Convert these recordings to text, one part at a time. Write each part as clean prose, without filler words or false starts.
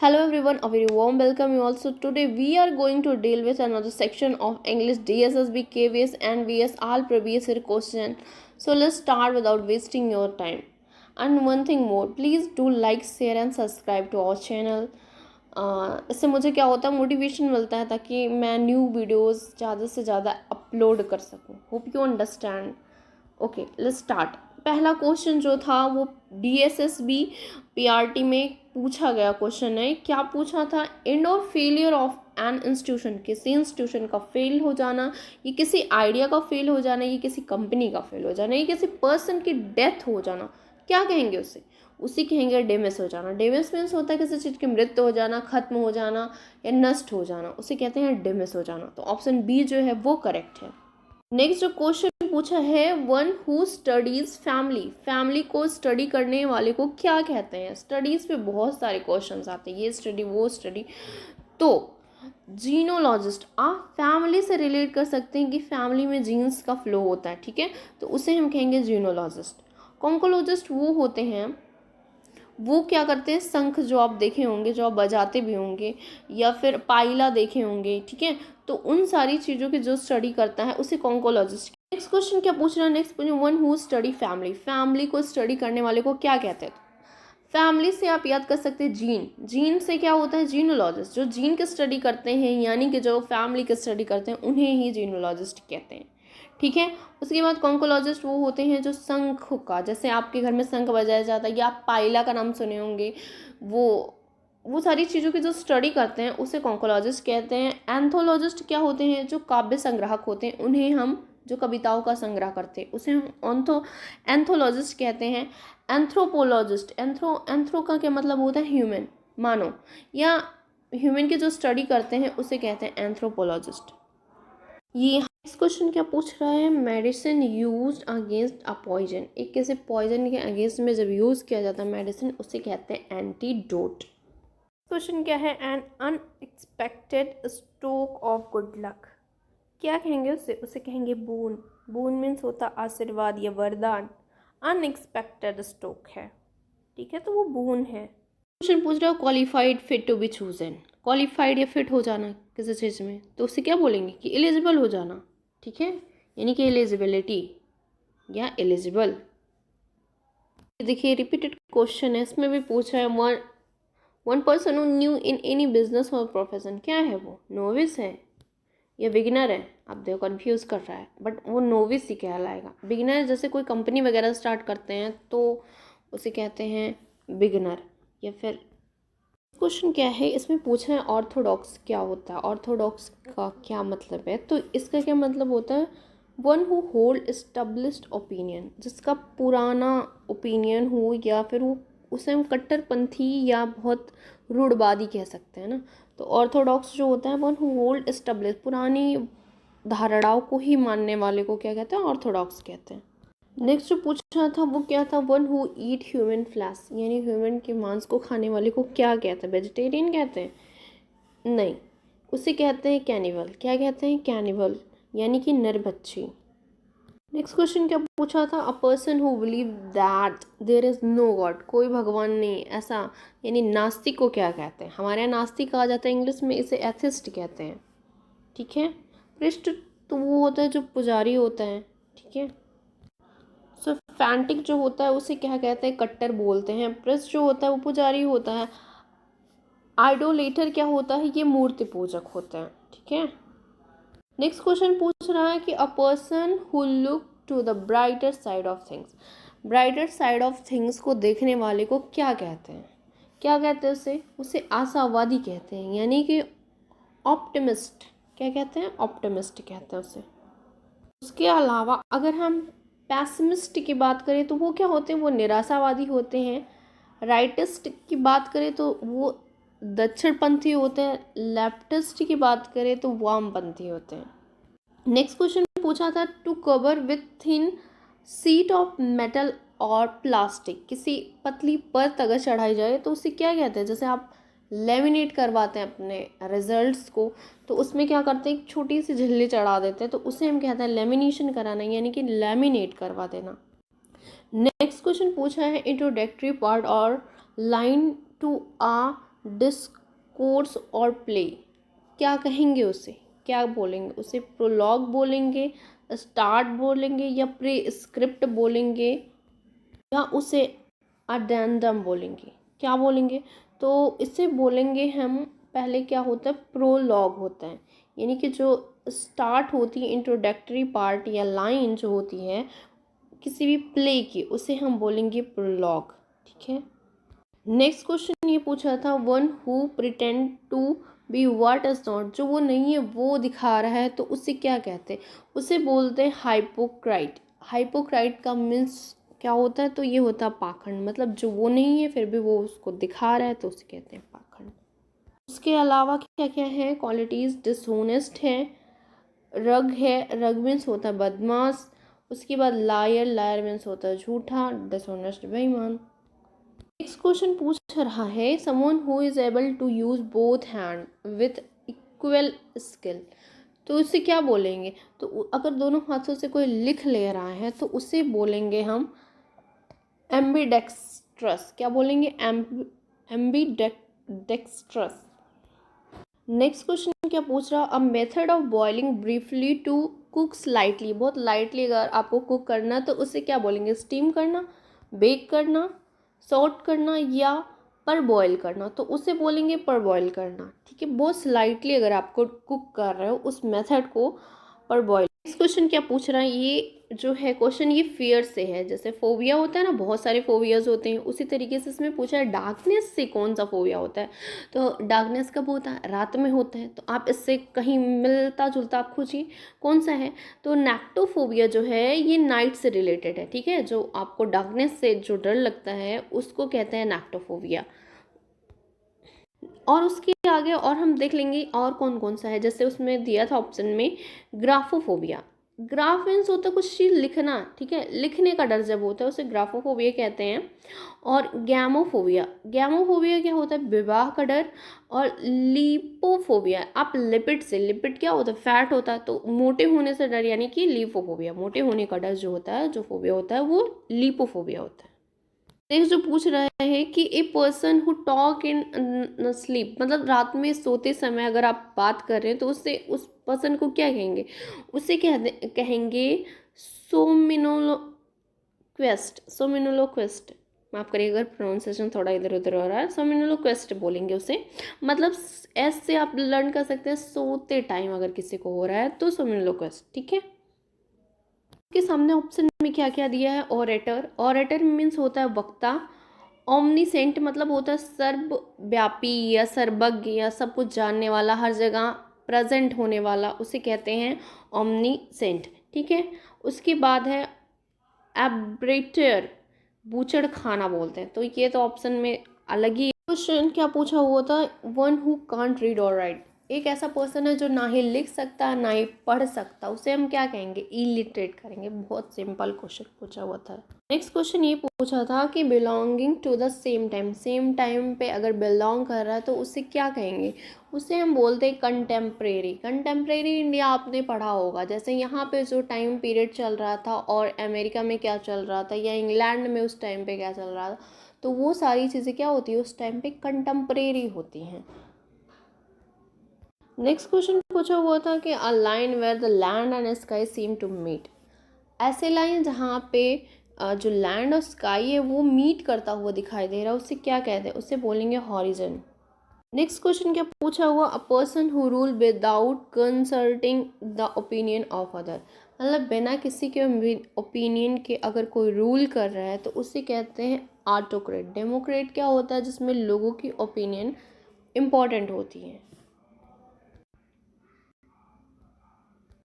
Hello everyone, a very warm welcome you all. So today we are going to deal with another section of English DSSB, KVS and VS all previous year question. So let's start without wasting your time. And one thing more, please do like, share and subscribe to our channel. इससे मुझे क्या होता है, motivation मिलता है ताकि मैं new videos ज़्यादा से ज़्यादा अपलोड कर सकूँ. Hope you understand. Okay, let's start. पहला क्वेश्चन जो था वो DSSB PRT में पूछा गया क्वेश्चन है. क्या पूछा था? एंड और फेलियर ऑफ एन इंस्टीट्यूशन, किसी इंस्टीट्यूशन का फेल हो जाना, ये किसी आइडिया का फेल हो जाना, ये किसी कंपनी का फेल हो जाना, ये किसी पर्सन की डेथ हो जाना, क्या कहेंगे उसे? उसी कहेंगे डेमिस हो जाना. डेमिस मीन्स होता है किसी चीज़ की मृत्यु हो जाना, खत्म हो जाना या नष्ट हो जाना, उसे कहते हैं डेमिस हो जाना. तो ऑप्शन बी जो है वो करेक्ट है. नेक्स्ट जो क्वेश्चन पूछा है, one who studies family, family को स्टडी करने वाले को क्या कहते हैं? स्टडीज पे बहुत सारे क्वेश्चंस आते हैं, ये स्टडी वो स्टडी. तो जीनोलॉजिस्ट, आप फैमिली से रिलेट कर सकते हैं कि फैमिली में जीन्स का फ्लो होता है, ठीक है, तो उसे हम कहेंगे जीनोलॉजिस्ट. कॉन्कोलॉजिस्ट वो होते हैं, वो क्या करते हैं, शंख जो आप देखे होंगे, जो आप बजाते भी होंगे, या फिर पाइला देखे होंगे, ठीक है, तो उन सारी चीज़ों की जो स्टडी करता है उसे कॉन्कोलॉजिस्ट. नेक्स्ट क्वेश्चन क्या पूछ रहा है? Next question, one who study family, family को स्टडी करने वाले को क्या कहते हैं? फैमिली से आप याद कर सकते हैं जीन, जीन से क्या होता है? जीनोलॉजिस्ट. जो जीन की स्टडी करते हैं यानी कि जो फैमिली की स्टडी करते हैं उन्हें ही जीनोलॉजिस्ट कहते हैं, ठीक है. उसके बाद कॉन्कोलॉजिस्ट वो होते हैं जो शंख का, जैसे आपके घर में शंख बजाया जाता है या आप पाइला का नाम सुने होंगे, वो सारी चीज़ों की जो स्टडी करते हैं उसे कॉन्कोलॉजिस्ट कहते हैं. एंथोलॉजिस्ट क्या होते हैं? जो काव्य संग्राहक होते हैं, उन्हें हम, जो कविताओं का संग्रह करते हैं उसे हम एंथोलॉजिस्ट कहते हैं. एंथ्रोपोलॉजिस्ट, एंथ्रो का क्या मतलब होता है? ह्यूमन, मानव, या ह्यूमन की जो स्टडी करते हैं उसे कहते हैं एंथ्रोपोलॉजिस्ट. ये नेक्स्ट क्वेश्चन क्या पूछ रहा है? Medicine used against a poison, एक किसी पॉइजन के अगेंस्ट में जब यूज़ किया जाता है मेडिसिन उसे कहते हैं एंटीडोट. क्वेश्चन क्या है? N unexpected stroke of good luck, क्या कहेंगे उसे? उसे कहेंगे बून. बून मीन्स होता आशीर्वाद या वरदान. अनएक्सपेक्टेड स्ट्रोक है, ठीक है, तो वो बून है. क्वेश्चन पूछ रहा है qualified fit to be chosen, qualified या फिट हो जाना किसी चीज़ में, तो उसे क्या बोलेंगे? कि एलिजिबल हो जाना, ठीक है, यानी कि एलिजिबिलिटी या एलिजिबल. देखिए रिपीटेड क्वेश्चन है, इसमें भी पूछा है one person who new in any business और प्रोफेशन, क्या है वो? नोविस है या बिगिनर है? आप देखो कंफ्यूज कर रहा है, बट वो नोविस ही कहलाएगा. बिगिनर जैसे कोई कंपनी वगैरह स्टार्ट करते हैं तो उसे कहते हैं बिगिनर. या फिर क्वेश्चन क्या है, इसमें पूछा है ऑर्थोडॉक्स क्या होता है? ऑर्थोडॉक्स का क्या मतलब है? तो इसका क्या मतलब होता है? One who hold established opinion, जिसका पुराना ओपिनियन हो, या फिर वो उसे हम कट्टरपंथी या बहुत रूढ़वादी कह सकते हैं ना. तो ऑर्थोडॉक्स जो होता है, वन हु होल्ड एस्टेब्लिश, पुरानी धारणाओं को ही मानने वाले को क्या कहते हैं? ऑर्थोडॉक्स कहते हैं. नेक्स्ट जो पूछा था वो क्या था? One who eat human flesh, यानी ह्यूमन के मांस को खाने वाले को क्या कहते हैं? वेजिटेरियन कहते हैं? नहीं, उसे कहते हैं कैनिबल. क्या कहते हैं? कैनिबल, यानी कि नरभक्षी. नेक्स्ट क्वेश्चन क्या पूछा था? A person who believe that there is no God, कोई भगवान नहीं, ऐसा, यानी नास्तिक को क्या कहते हैं? हमारे यहाँ नास्तिक कहा जाता है, इंग्लिश में इसे एथिस्ट कहते हैं, ठीक है. पृष्ठ तो वो होता है जो पुजारी होता है, ठीक है. सो फैंटिक जो होता है उसे क्या कहते हैं? कट्टर बोलते हैं. प्रेस जो होता है वो पुजारी होता है. आइडोलेटर क्या होता है? ये मूर्ति पूजक होते हैं, ठीक है. नेक्स्ट क्वेश्चन पूछ रहा है कि a person who look to the brighter side of things, brighter side of things को देखने वाले को क्या कहते हैं? क्या कहते हैं उसे आशावादी कहते हैं, यानी कि ऑप्टिमिस्ट. क्या कहते हैं? ऑप्टिमिस्ट कहते हैं उसे. उसके अलावा अगर हम पैसिमिस्ट की बात करें तो वो क्या होते हैं? वो निराशावादी होते हैं. राइटिस्ट की बात करें तो वो दक्षिणपंथी होते हैं. लेफ्टिस्ट की बात करें तो वामपंथी होते हैं. नेक्स्ट क्वेश्चन पूछा था to cover with thin sheet of metal और प्लास्टिक, किसी पतली परत अगर चढ़ाई जाए तो उसे क्या कहते हैं? जैसे आप लेमिनेट करवाते हैं अपने रिजल्ट्स को, तो उसमें क्या करते हैं? एक छोटी सी झिल्ली चढ़ा देते हैं, तो उसे हम कहते हैं लेमिनेशन कराना, यानी कि लेमिनेट करवा देना. नेक्स्ट क्वेश्चन पूछा है इंट्रोडक्टरी पार्ट और लाइन टू आ डिस्कोर्स और प्ले, क्या कहेंगे उसे, क्या बोलेंगे उसे? प्रोलॉग बोलेंगे, स्टार्ट बोलेंगे, या प्री स्क्रिप्ट बोलेंगे, या उसे अडेंडम बोलेंगे? क्या बोलेंगे? तो इसे बोलेंगे हम, पहले क्या होता है, प्रोलॉग होता है, यानी कि जो स्टार्ट होती है इंट्रोडक्टरी पार्ट या लाइन जो होती है किसी भी प्ले की, उसे हम बोलेंगे प्रोलॉग। ठीक है। नेक्स्ट क्वेश्चन ये पूछा था, one who pretend to be what is not, जो वो नहीं है वो दिखा रहा है, तो उसे क्या कहते हैं? उसे बोलते हैं हाइपोक्राइट। हाइपोक्राइट का मीन्स क्या होता है? तो ये होता है पाखंड, मतलब जो वो नहीं है फिर भी वो उसको दिखा रहा है, तो उसे कहते हैं पाखंड। उसके अलावा क्या क्या है क्वालिटीज? डिसहोनेस्ट है, रग है, रग मीन्स होता है बदमाश। उसके बाद लायर, लायर मीन्स होता है झूठा, डिसहोनेस्ट बेईमान। नेक्स्ट क्वेश्चन पूछ रहा है, someone who is able to use both hand with equal skill, तो उसे क्या बोलेंगे? तो अगर दोनों हाथों से कोई लिख ले रहा है तो उसे बोलेंगे हम एम्बीडेक्स्ट्रस। क्या बोलेंगे? एम्बीडेक्स्ट्रस। नेक्स्ट क्वेश्चन क्या पूछ रहा, a method of boiling briefly to cook slightly, बहुत लाइटली अगर आपको कुक करना है तो उसे क्या बोलेंगे? स्टीम करना, बेक करना, सॉट करना, या पर बॉयल करना, तो उसे बोलेंगे पर बॉयल करना। ठीक है, बहुत स्लाइटली अगर आपको कुक कर रहे हो उस मेथड को पर बॉयल। नेक्स्ट क्वेश्चन क्या पूछ रहा है, ये जो है क्वेश्चन ये फियर से है, जैसे फोबिया होता है ना, बहुत सारे फोबियाज होते हैं, उसी तरीके से इसमें पूछा है डार्कनेस से कौन सा फोबिया होता है। तो डार्कनेस कब होता है? रात में होता है, तो आप इससे कहीं मिलता जुलता आप खोजिए कौन सा है। तो नेक्टोफोबिया जो है ये नाइट से रिलेटेड है। ठीक है, जो आपको डार्कनेस से जो डर लगता है उसको कहते हैं नेक्टोफोबिया। और उसके आगे और हम देख लेंगे और कौन कौन सा है, जैसे उसमें दिया था ऑप्शन में ग्राफोफोबिया। ग्राफ मीन्स होता है कुछ चीज़ लिखना। ठीक है, लिखने का डर जब होता है उसे ग्राफोफोबिया कहते हैं। और गैमोफोबिया, गैमोफोबिया क्या होता है? विवाह का डर। और लिपोफोबिया, आप लिपिड से, लिपिड क्या होता है? फैट होता है, तो मोटे होने से डर, यानी कि लिपोफोबिया, मोटे होने का डर जो होता है, जो फोबिया होता है वो लिपोफोबिया होता है। नेक्स्ट जो पूछ रहा है कि a person who talk in sleep, मतलब रात में सोते समय अगर आप बात कर रहे हैं तो उससे उस पर्सन को क्या कहेंगे? उसे कहेंगे सोमिनोलोक्वेस्ट। सोमिनोलोक्वेस्ट, माफ करिए अगर प्रोनाउंसिएशन थोड़ा इधर उधर हो रहा है, सोमिनोलोक्वेस्ट बोलेंगे उसे। मतलब एस से आप लर्न कर सकते हैं सोते टाइम अगर किसी को हो रहा है तो सोमिनोलोक्वेस्ट। ठीक है, के सामने ऑप्शन में क्या क्या दिया है? ओरेटर, ओरेटर मीन्स होता है वक्ता। ओमनीसेंट मतलब होता है सर्वव्यापी या सर्वज्ञ या सब कुछ जानने वाला, हर जगह प्रेजेंट होने वाला, उसे कहते हैं ओमनीसेंट। ठीक है, उसके बाद है एब्रेटर, बूचड़ खाना बोलते हैं, तो ये तो ऑप्शन में अलग ही। क्वेश्चन क्या पूछा हुआ था, वन हु कांट रीड और राइट, एक ऐसा पर्सन है जो ना ही लिख सकता ना ही पढ़ सकता, उसे हम क्या कहेंगे? इलिटरेट करेंगे। बहुत सिंपल क्वेश्चन पूछा हुआ था। नेक्स्ट क्वेश्चन ये पूछा था कि belonging to the same time, same time पे अगर बिलोंग कर रहा है तो उसे क्या कहेंगे? उसे हम बोलते हैं कंटेम्प्रेरी। कंटेम्प्रेरी इंडिया आपने पढ़ा होगा, जैसे यहाँ पे जो टाइम पीरियड चल रहा था और अमेरिका में क्या चल रहा था या इंग्लैंड में उस टाइम पे क्या चल रहा था, तो वो सारी चीज़ें क्या होती है उस टाइम पे? कंटेम्प्रेरी होती हैं। नेक्स्ट क्वेश्चन पूछा हुआ था कि a line where the land and sky seem to meet, ऐसे लाइन जहाँ पे जो लैंड और स्काई है वो मीट करता हुआ दिखाई दे रहा है, उसे क्या कहते हैं? उसे बोलेंगे हॉरिजन। नेक्स्ट क्वेश्चन क्या पूछा हुआ, अ person who rule without consulting the opinion of other, मतलब बिना किसी के ओपिनियन के अगर कोई रूल कर रहा है तो उसे कहते हैं ऑटोक्रेट। डेमोक्रेट क्या होता है? जिसमें लोगों की ओपिनियन इम्पॉर्टेंट होती है।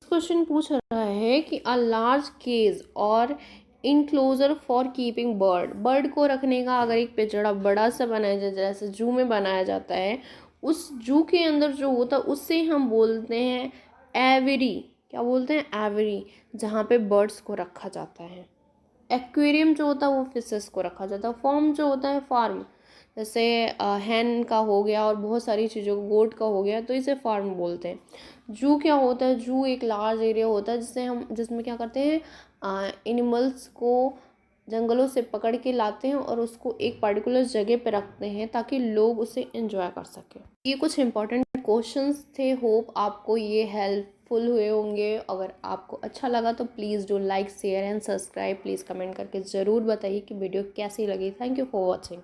क्वेश्चन पूछ रहा है कि अ लार्ज केज और enclosure for keeping bird, bird को रखने का अगर एक पिंजड़ा बड़ा सा बनाया जाए जैसे जू में बनाया जाता है, उस जू के अंदर जो होता है उससे हम बोलते हैं एवरी। क्या बोलते हैं? एवरी, जहाँ पे बर्ड्स को रखा जाता है। एक्वेरियम जो होता है वो फिशेस को रखा जाता है। फार्म जो होता है फार्म, जैसे हैन का हो गया और बहुत सारी चीज़ों को, गोट का हो गया, तो इसे फार्म बोलते हैं। जू क्या होता है? जू एक लार्ज एरिया होता है जिससे हम, जिसमें क्या करते हैं, एनिमल्स को जंगलों से पकड़ के लाते हैं और उसको एक पर्टिकुलर जगह पे रखते हैं ताकि लोग उसे एंजॉय कर सकें। ये कुछ इंपॉर्टेंट क्वेश्चंस थे। होप आपको ये हेल्पफुल हुए होंगे। अगर आपको अच्छा लगा तो please do like share and subscribe. Please comment करके ज़रूर बताइए कि वीडियो कैसी लगी। Thank you for watching.